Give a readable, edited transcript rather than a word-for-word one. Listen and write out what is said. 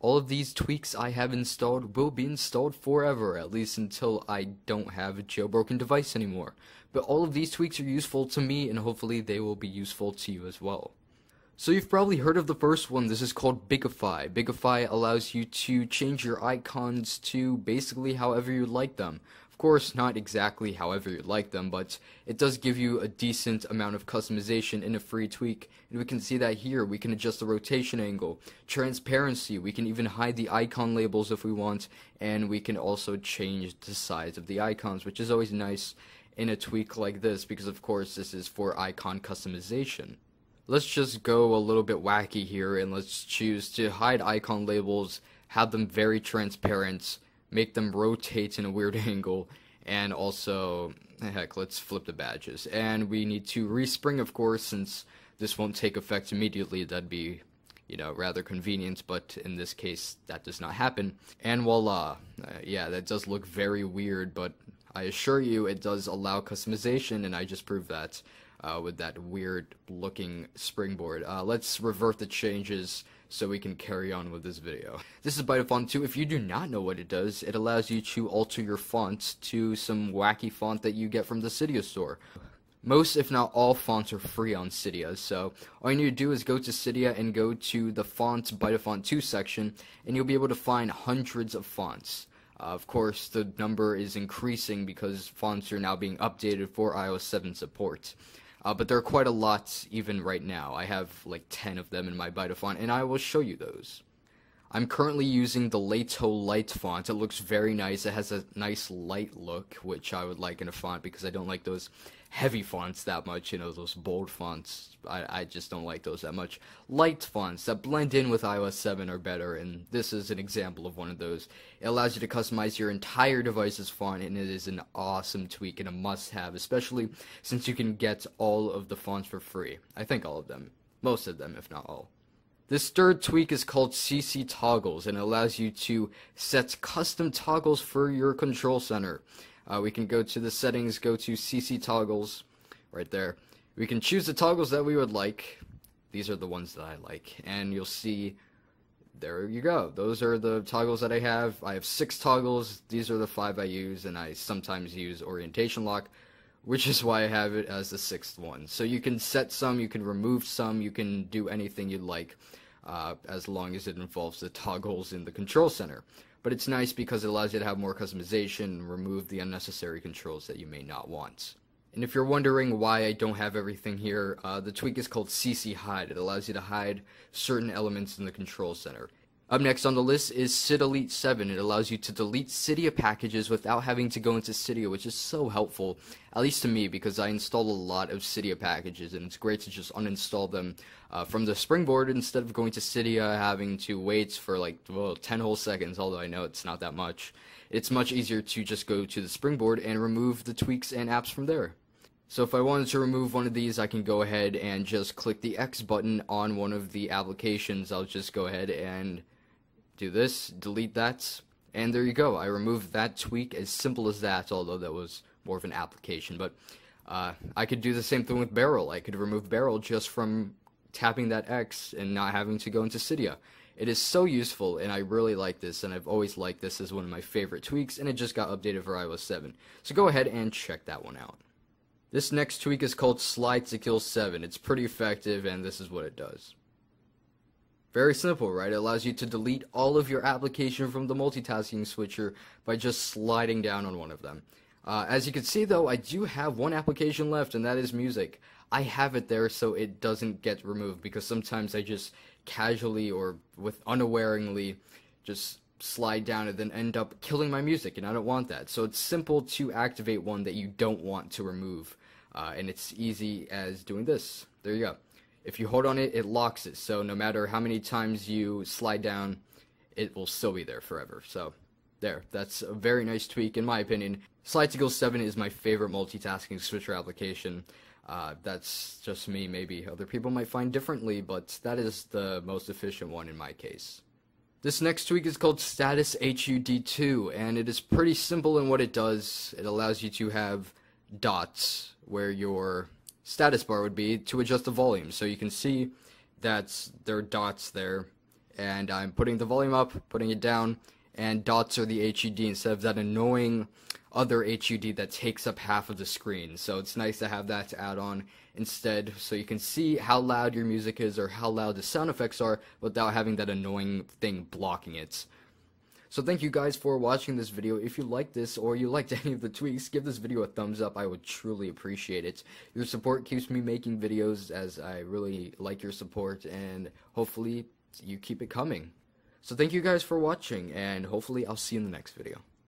All of these tweaks I have installed will be installed forever, at least until I don't have a jailbroken device anymore. But all of these tweaks are useful to me, and hopefully they will be useful to you as well. So you've probably heard of the first one. This is called Bigify. Bigify allows you to change your icons to basically however you like them. Of course, not exactly however you like them, but it does give you a decent amount of customization in a free tweak. And we can see that here. We can adjust the rotation angle, transparency, we can even hide the icon labels if we want, and we can also change the size of the icons, which is always nice in a tweak like this, because of course this is for icon customization. Let's just go a little bit wacky here, and let's choose to hide icon labels, have them very transparent, make them rotate in a weird angle, and also, heck, let's flip the badges. And we need to respring, of course, since this won't take effect immediately. That'd be, rather convenient, but in this case, that does not happen. And voila. Yeah, that does look very weird, but I assure you it does allow customization, and I just proved that with that weird looking springboard. Let's revert the changes so we can carry on with this video. This is Font 2. If you do not know what it does, it allows you to alter your font to some wacky font that you get from the Cydia store. Most, if not all, fonts are free on Cydia, so all you need to do is go to Cydia and go to the Font Font 2 section, and you'll be able to find hundreds of fonts. Of course, the number is increasing because fonts are now being updated for iOS 7 support. But there are quite a lot even right now. I have like 10 of them in my font, and I will show you those. I'm currently using the Lato Light font. It looks very nice. It has a nice light look, which I would like in a font because I don't like those heavy fonts that much, those bold fonts. I just don't like those that much. Light fonts that blend in with iOS 7 are better, and this is an example of one of those. It allows you to customize your entire device's font, and it is an awesome tweak and a must-have, especially since you can get all of the fonts for free. I think all of them. Most of them, if not all. This third tweak is called CC Toggles, and it allows you to set custom toggles for your control center. We can go to the settings, go to CC Toggles, right there. We can choose the toggles that we would like. These are the ones that I like, and you'll see, there you go. Those are the toggles that I have. I have 6 toggles. These are the 5 I use, and I sometimes use orientation lock, which is why I have it as the 6th one. So you can set some, you can remove some, you can do anything you'd like, as long as it involves the toggles in the control center. But it's nice because it allows you to have more customization and remove the unnecessary controls that you may not want. And if you're wondering why I don't have everything here, the tweak is called CC Hide. It allows you to hide certain elements in the control center. Up next on the list is Cydia 7. It allows you to delete Cydia packages without having to go into Cydia, which is so helpful, at least to me, because I install a lot of Cydia packages, and it's great to just uninstall them from the springboard instead of going to Cydia, having to wait for 10 whole seconds, although I know it's not that much. It's much easier to just go to the springboard and remove the tweaks and apps from there. So if I wanted to remove one of these, I can go ahead and just click the X button on one of the applications. I'll just go ahead and do this, delete that, and there you go. I removed that tweak, as simple as that, although that was more of an application. But I could do the same thing with Barrel. I could remove Barrel just from tapping that X and not having to go into Cydia. It is so useful, and I really like this, and I've always liked this as one of my favorite tweaks, and it just got updated for iOS 7. So go ahead and check that one out. This next tweak is called Slide to Kill 7. It's pretty effective, and this is what it does. Very simple, right? It allows you to delete all of your application from the multitasking switcher by just sliding down on one of them. As you can see, though, I do have one application left, and that is music. I have it there so it doesn't get removed, because sometimes I just casually or unawareingly just slide down and then end up killing my music, and I don't want that. So it's simple to activate one that you don't want to remove, and it's easy as doing this. There you go. If you hold on it, it locks it, so no matter how many times you slide down, it will still be there forever. So there, that's a very nice tweak in my opinion. Slide to Kill 7 is my favorite multitasking switcher application. That's just me. Maybe other people might find differently, but that is the most efficient one in my case. This next tweak is called Status HUD2, and it is pretty simple in what it does. It allows you to have dots where your status bar would be to adjust the volume. So you can see that there are dots there, and I'm putting the volume up, putting it down, and dots are the HUD instead of that annoying other HUD that takes up half of the screen. So it's nice to have that to add on instead, so you can see how loud your music is or how loud the sound effects are without having that annoying thing blocking it. So thank you guys for watching this video. If you liked this or you liked any of the tweaks, give this video a thumbs up. I would truly appreciate it. Your support keeps me making videos, as I really like your support, and hopefully you keep it coming. So thank you guys for watching, and hopefully I'll see you in the next video.